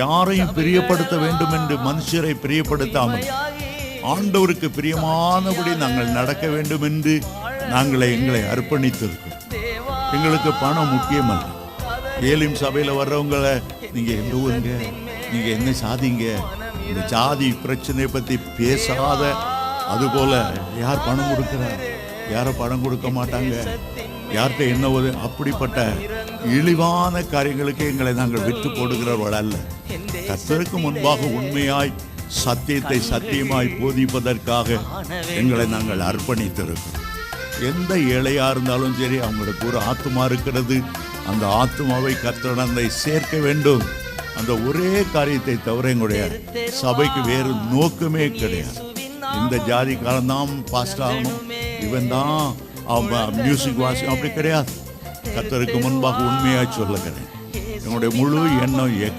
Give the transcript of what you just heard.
யாரையும் பிரியப்படுத்த வேண்டும் என்று மனுஷரை பிரியப்படுத்தாமல் ஆண்டவருக்கு பிரியமானபடி நாங்கள் நடக்க வேண்டும் என்று எங்களை அர்ப்பணித்திருக்கிறோம். எங்களுக்கு பணம் முக்கியமல்ல. ஏலிம் சபையில் வர்றவங்களை நீங்கள் எந்த ஊருங்க, நீங்கள் என்ன சாதிங்க, இந்த ஜாதி பிரச்சனையை பற்றி பேசாத. அதுபோல் யார் பணம் கொடுக்குறார், யாரை பணம் கொடுக்க மாட்டாங்க, யார்கிட்ட என்ன ஒரு அப்படிப்பட்ட இழிவான காரியங்களுக்கு எங்களை நாங்கள் விட்டு போடுகிறவர்கள் அல்ல. கர்த்தருக்கு முன்பாக உண்மையாய் சத்தியத்தை சத்தியமாய் போதிப்பதற்காக எங்களை நாங்கள் அர்ப்பணித்திருக்கிறோம். எந்த ஏழையா இருந்தாலும் சரி, அவங்களுக்கு ஒரு ஆத்துமா இருக்கிறது. அந்த ஆத்துமாவை கர்த்தருடனை சேர்க்க வேண்டும். அந்த ஒரே காரியத்தை தவிர எங்களுடைய சபைக்கு வேறு நோக்கமே கிடையாது. இந்த ஜாதிக்காரன் தான் பாஸ்டர் ஆகணும், இவன் தான் அவன் மியூசிக் வாசி, அப்படி கிடையாது. கர்த்தருக்கு முன்பாக உண்மையாக சொல்லுகிறேன். எங்களுடைய முழு எண்ணம்